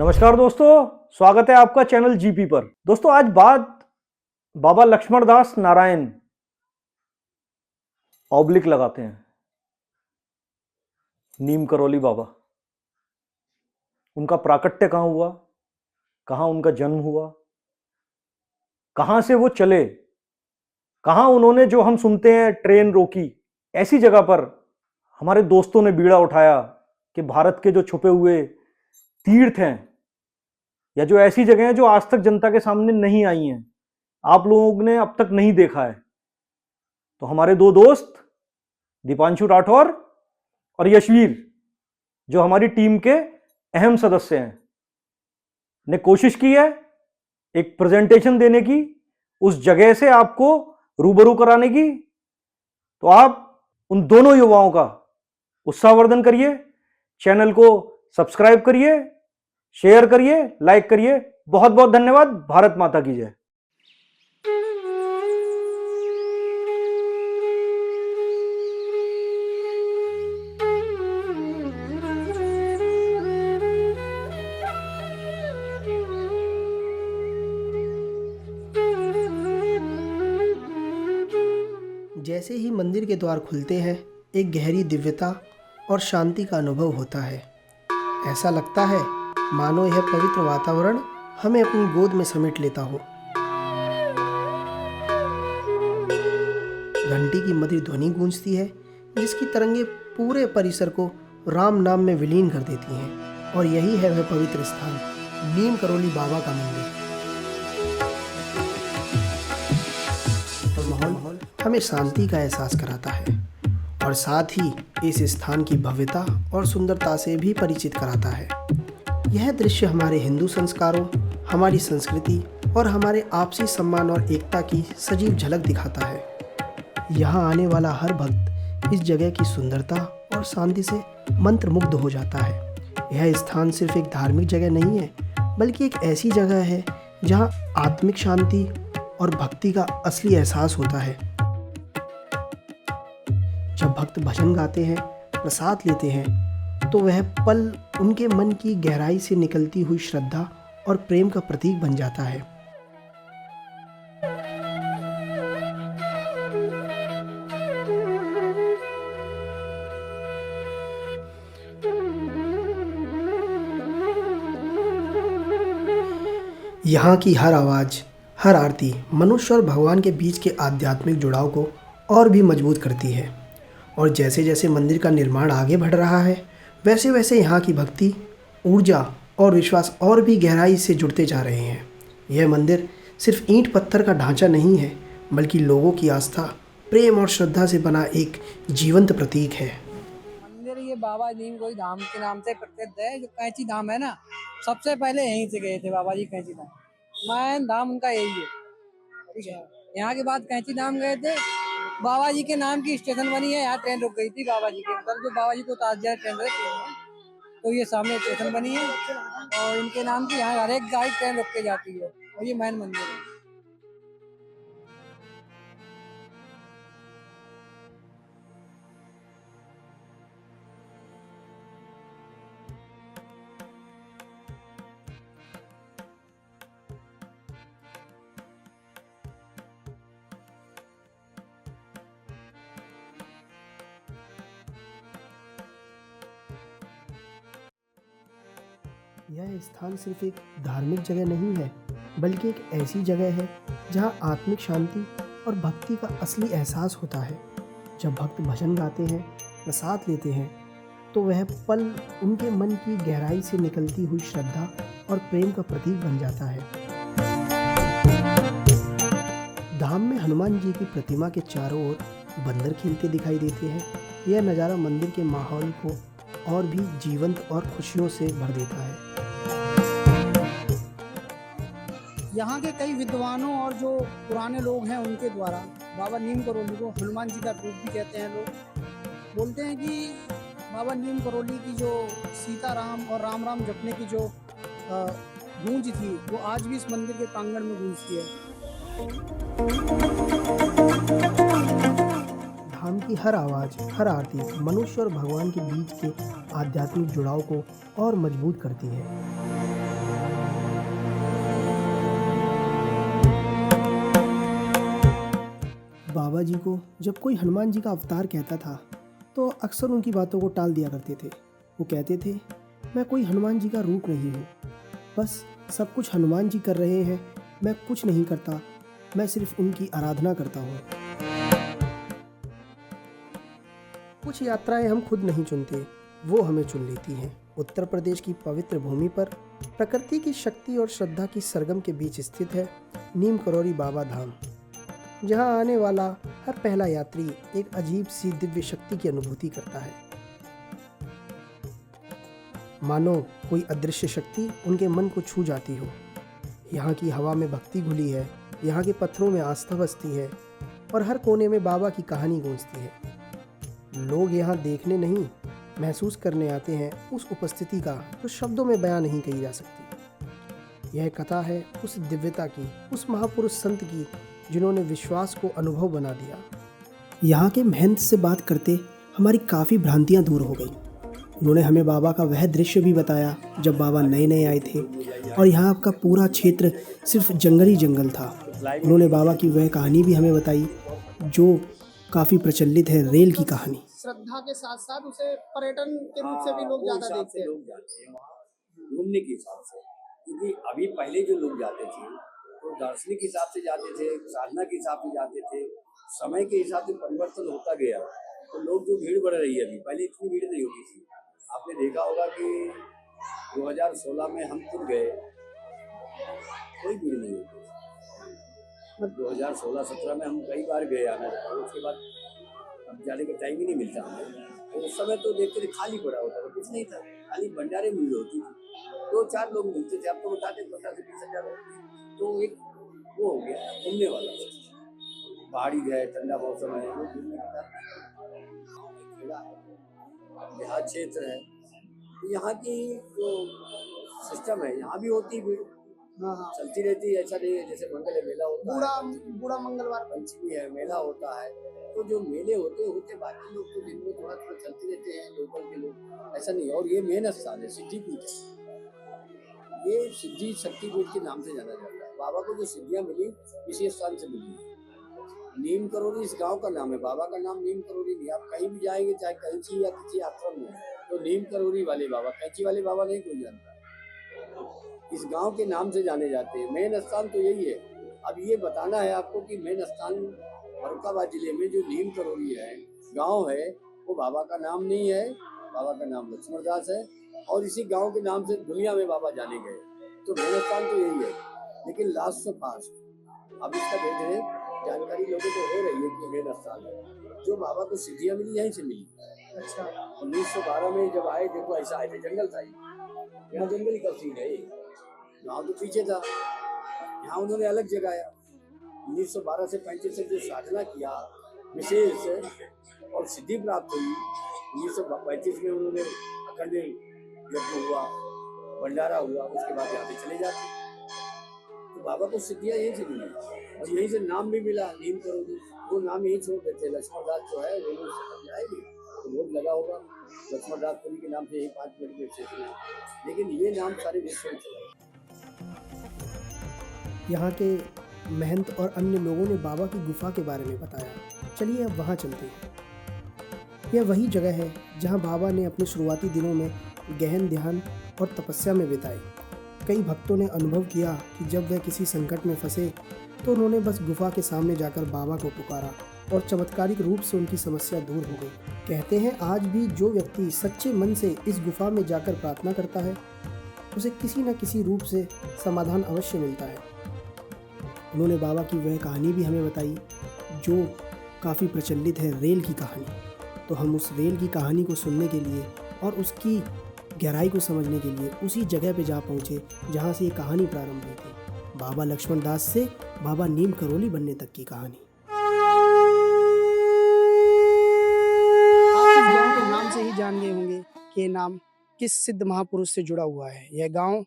नमस्कार दोस्तों, स्वागत है आपका चैनल जीपी पर। दोस्तों आज बात बाबा लक्ष्मण दास नारायण ऑब्लिक लगाते हैं, नीम करौली बाबा। उनका प्राकट्य कहाँ हुआ, कहाँ उनका जन्म हुआ, कहाँ से वो चले, कहाँ उन्होंने जो हम सुनते हैं ट्रेन रोकी, ऐसी जगह पर हमारे दोस्तों ने बीड़ा उठाया कि भारत के जो छुपे हुए तीर्थ हैं या जो ऐसी जगह हैं जो आज तक जनता के सामने नहीं आई हैं, आप लोगों ने अब तक नहीं देखा है। तो हमारे दो दोस्त दीपांशु राठौर और यशवीर, जो हमारी टीम के अहम सदस्य हैं, ने कोशिश की है एक प्रेजेंटेशन देने की, उस जगह से आपको रूबरू कराने की। तो आप उन दोनों युवाओं का उत्साहवर्धन करिए, चैनल को सब्सक्राइब करिए, शेयर करिए, लाइक करिए। बहुत बहुत धन्यवाद। भारत माता की जय। जैसे ही मंदिर के द्वार खुलते हैं, एक गहरी दिव्यता और शांति का अनुभव होता है। ऐसा लगता है मानो यह पवित्र वातावरण हमें अपनी गोद में समेट लेता हो। घंटी की मधुर ध्वनि गूंजती है, जिसकी तरंगे पूरे परिसर को राम नाम में विलीन कर देती हैं। और यही है वह पवित्र स्थान, नीम करौली बाबा का मंदिर। माहौल हमें शांति का एहसास कराता है और साथ ही इस स्थान की भव्यता और सुंदरता से भी परिचित कराता है। यह दृश्य हमारे हिंदू संस्कारों, हमारी संस्कृति और हमारे आपसी सम्मान और एकता की सजीव झलक दिखाता है। यहाँ आने वाला हर भक्त इस जगह की सुंदरता और शांति से मंत्रमुग्ध हो जाता है। यह स्थान सिर्फ एक धार्मिक जगह नहीं है, बल्कि एक ऐसी जगह है जहाँ आत्मिक शांति और भक्ति का असली एहसास होता है। जब भक्त भजन गाते हैं, प्रसाद लेते हैं, तो वह पल उनके मन की गहराई से निकलती हुई श्रद्धा और प्रेम का प्रतीक बन जाता है। यहाँ की हर आवाज़, हर आरती मनुष्य और भगवान के बीच के आध्यात्मिक जुड़ाव को और भी मजबूत करती है। और जैसे जैसे मंदिर का निर्माण आगे बढ़ रहा है, वैसे वैसे यहाँ की भक्ति, ऊर्जा और विश्वास और भी गहराई से जुड़ते जा रहे हैं। यह मंदिर सिर्फ ईंट पत्थर का ढांचा नहीं है, बल्कि लोगों की आस्था, प्रेम और श्रद्धा से बना एक जीवंत प्रतीक है। मंदिर ये बाबा नीम करौली धाम के नाम से प्रसिद्ध है। जो कैंची धाम है ना, सबसे पहले यहीं से गए थे बाबा जी। कैंची धाम मैन धाम उनका यही है, ठीक है। यहाँ के बाद कैंची धाम गए थे, बाबा जी के नाम की स्टेशन बनी है। यहाँ ट्रेन रुक गई थी बाबा जी के, मतलब जो बाबा जी को उतार दिया ट्रेन में, तो ये सामने स्टेशन बनी है और इनके नाम की यहाँ हर एक गाड़ी ट्रेन रुक के जाती है। और ये मैन मंदिर है। यह स्थान सिर्फ एक धार्मिक जगह नहीं है, बल्कि एक ऐसी जगह है जहाँ आत्मिक शांति और भक्ति का असली एहसास होता है। जब भक्त भजन गाते हैं, प्रसाद लेते हैं, तो वह पल उनके मन की गहराई से निकलती हुई श्रद्धा और प्रेम का प्रतीक बन जाता है। धाम में हनुमान जी की प्रतिमा के चारों ओर बंदर खेलते दिखाई देते हैं। यह नज़ारा मंदिर के माहौल को और भी जीवंत और खुशियों से भर देता है। यहाँ के कई विद्वानों और जो पुराने लोग हैं उनके द्वारा बाबा नीम करौली को हनुमान जी का रूप भी कहते हैं। लोग बोलते हैं कि बाबा नीम करौली की जो सीता राम और राम राम जपने की जो गूंज थी, वो आज भी इस मंदिर के प्रांगण में गूंजती है। धाम की हर आवाज़, हर आरती मनुष्य और भगवान के बीच के आध्यात्मिक जुड़ाव को और मजबूत करती है। बाबा जी को जब कोई हनुमान जी का अवतार कहता था तो अक्सर उनकी बातों को टाल दिया करते थे। वो कहते थे, मैं कोई हनुमान जी का रूप नहीं हूँ, बस सब कुछ हनुमान जी कर रहे हैं, मैं कुछ नहीं करता, मैं सिर्फ उनकी आराधना करता हूँ। कुछ यात्राएं हम खुद नहीं चुनते, वो हमें चुन लेती हैं। उत्तर प्रदेश की पवित्र भूमि पर प्रकृति की शक्ति और श्रद्धा की सरगम के बीच स्थित है नीम करौरी बाबा धाम, जहां आने वाला हर पहला यात्री एक अजीब सी दिव्य शक्ति की अनुभूति करता है, मानो कोई अदृश्य शक्ति उनके मन को छू जाती हो। यहाँ की हवा में भक्ति घुली है, यहाँ के पत्थरों में आस्था बसती है और हर कोने में बाबा की कहानी गूंजती है। लोग यहाँ देखने नहीं, महसूस करने आते हैं उस उपस्थिति का जो शब्दों में बयां नहीं कही जा सकती। यह कथा है उस दिव्यता की, उस महापुरुष संत की जिन्होंने विश्वास को अनुभव बना दिया। यहाँ के महंत से बात करते हमारी काफ़ी भ्रांतियाँ दूर हो गई। उन्होंने हमें बाबा का वह दृश्य भी बताया जब बाबा नए नए आए थे और यहाँ का पूरा क्षेत्र सिर्फ जंगल ही जंगल था। उन्होंने बाबा की वह कहानी भी हमें बताई जो काफ़ी प्रचलित है, रेल की कहानी। श्रद्धा के साथ साथ उसे पर्यटन के रूप से भी लोग ज्यादा देखते हैं। लोग जाते हैं वहाँ घूमने के हिसाब से, क्योंकि अभी पहले जो लोग जाते थे तो दार्शनिक हिसाब से जाते थे, साधना के हिसाब से जाते थे। समय के हिसाब से परिवर्तन होता गया तो लोग जो भीड़ बढ़ रही है, अभी पहले इतनी भीड़ नहीं होती थी। आपने देखा होगा कि 2016 में हम खुद गए, कोई भीड़ नहीं होती। 2016-17 में हम कई बार गए आना जाना, उसके बाद अब जाने का टाइम ही नहीं मिलता हमें। तो उस समय तो देखते थे खाली पड़ा होता था, कुछ नहीं था, खाली भंडारे मिल होती थी, 2-4 लोग मिलते थे। अब तो बताते 15,000 तो एक वो हो गया घूमने वाला, पहाड़ी है, ठंडा मौसम है, वो घूमने का देहात क्षेत्र है। यहाँ की जो सिस्टम है यहाँ भी होती भीड़, चलती रहती है। ऐसा नहीं है जैसे मंगल है मेला होता है, बूढ़ा मंगलवार पंचमी है मेला होता है, तो जो मेले होते होते बाकी लोग तो दिन में थोड़ा थोड़ा चलते रहते हैं, लोकल के लोग, ऐसा नहीं। और ये मेन स्थान है, सिद्धिपीठ है, ये सिद्धि शक्तिपीठ के नाम से जाना जाता है। बाबा को जो सिद्धियाँ मिली इसी स्थान से मिली। नीम करोरी इस गांव का नाम है, बाबा का नाम नीम करोरी नहीं। आप कहीं भी जाएंगे, चाहे कैंची या किसी आश्रम में, तो नीम करोरी वाले बाबा, कैंची वाले बाबा नहीं कोई जानता। इस गांव के नाम से जाने जाते हैं। मेन स्थान तो यही है। अब ये बताना है आपको कि मेन स्थान फर्रुखाबाद जिले में जो नीम करोरी है गांव है, वो बाबा का नाम नहीं है। बाबा का नाम लक्ष्मण दास है और इसी गांव के नाम से दुनिया में बाबा जाने गए। तो मेन स्थान तो यही है, लेकिन लास्ट से फास्ट अब इसका देख रहे जानकारी लोगों को हो रही है कि मेन स्थान है। जो बाबा को सिद्धियाँ मिली यहीं से मिली। अच्छा, 1912 में जब आए, देखो ऐसा आए थे, जंगल था यहाँ, जंगल का सीन है। गाँव तो पीछे था, यहाँ उन्होंने अलग जगाया। 1912 से 35 से जो साधना किया विशेष और सिद्धि प्राप्त हुई, 1935 में उन्होंने अखंड यज्ञ हुआ, भंडारा हुआ, उसके बाद यहाँ पे चले जाते। तो बाबा को सिद्धियाँ यहीं से मिली और यहीं से नाम भी मिला नीम करोरी। वो नाम यही छोड़ देते। लक्ष्मण दास जो है वो जाएगी तो बहुत लगा होगा, लक्ष्मण दास पुरी के नाम से यही 5 मिनट में क्षेत्र है, लेकिन ये नाम सारे विश्व में चला। यहाँ के महंत और अन्य लोगों ने बाबा की गुफा के बारे में बताया। चलिए अब वहाँ चलते हैं। यह वही जगह है जहाँ बाबा ने अपने शुरुआती दिनों में गहन ध्यान और तपस्या में बिताए। कई भक्तों ने अनुभव किया कि जब वह किसी संकट में फंसे तो उन्होंने बस गुफा के सामने जाकर बाबा को पुकारा और चमत्कारिक रूप से उनकी समस्या दूर हो गई। कहते हैं आज भी जो व्यक्ति सच्चे मन से इस गुफा में जाकर प्रार्थना करता है उसे किसी न किसी रूप से समाधान अवश्य मिलता है। उन्होंने बाबा की वह कहानी भी हमें बताई जो काफ़ी प्रचलित है, रेल की कहानी। तो हम उस रेल की कहानी को सुनने के लिए और उसकी गहराई को समझने के लिए उसी जगह पे जा पहुँचे जहाँ से ये कहानी प्रारंभ हुई थी, बाबा लक्ष्मण दास से बाबा नीम करोली बनने तक की कहानी। आप इस गांव के नाम से ही जान गए होंगे कि ये नाम किस सिद्ध महापुरुष से जुड़ा हुआ है। यह गांव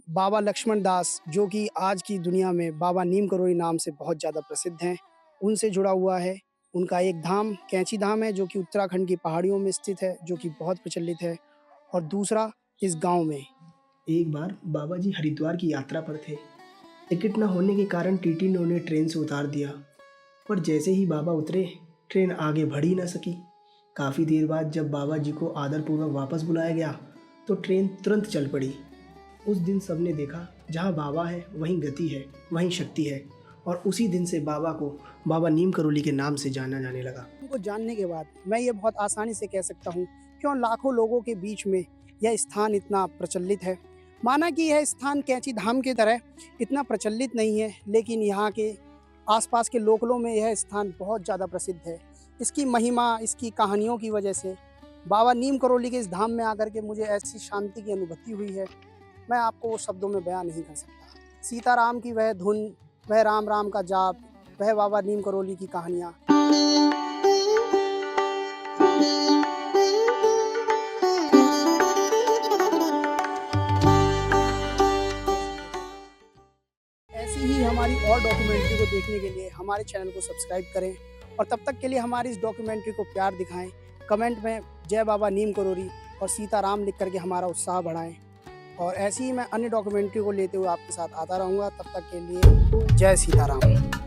बाबा लक्ष्मण दास, जो कि आज की दुनिया में बाबा नीम करोली नाम से बहुत ज़्यादा प्रसिद्ध हैं, उनसे जुड़ा हुआ है। उनका एक धाम कैंची धाम है जो कि उत्तराखंड की पहाड़ियों में स्थित है, जो कि बहुत प्रचलित है, और दूसरा इस गांव में। एक बार बाबा जी हरिद्वार की यात्रा पर थे। टिकट न होने के कारण टीटी ने उन्हें ट्रेन से उतार दिया। पर जैसे ही बाबा उतरे ट्रेन आगे बढ़ ही ना सकी। काफ़ी देर बाद जब बाबा जी को आदरपूर्वक वापस बुलाया गया तो ट्रेन तुरंत चल पड़ी। उस दिन सबने देखा जहाँ बाबा है वहीं गति है, वहीं शक्ति है, और उसी दिन से बाबा को बाबा नीम करोली के नाम से जाना जाने लगा। उनको जानने के बाद मैं ये बहुत आसानी से कह सकता हूँ क्यों लाखों लोगों के बीच में यह स्थान इतना प्रचलित है। माना कि यह स्थान कैंची धाम की तरह इतना प्रचलित नहीं है, लेकिन यहाँ के आसपास के लोकलों में यह स्थान बहुत ज़्यादा प्रसिद्ध है। इसकी महिमा, इसकी कहानियों की वजह से बाबा नीम करोली के इस धाम में आकर के मुझे ऐसी शांति की अनुभूति हुई है, मैं आपको वो शब्दों में बयान नहीं कर सकता। सीताराम की वह धुन, वह राम राम का जाप, वह बाबा नीम करोली की कहानियाँ। ऐसी ही हमारी और डॉक्यूमेंट्री को देखने के लिए हमारे चैनल को सब्सक्राइब करें, और तब तक के लिए हमारी इस डॉक्यूमेंट्री को प्यार दिखाएं। कमेंट में जय बाबा नीम करोली और सीताराम लिख करके हमारा उत्साह बढ़ाएं। और ऐसे ही मैं अन्य डॉक्यूमेंट्री को लेते हुए आपके साथ आता रहूँगा। तब तक के लिए जय सीताराम।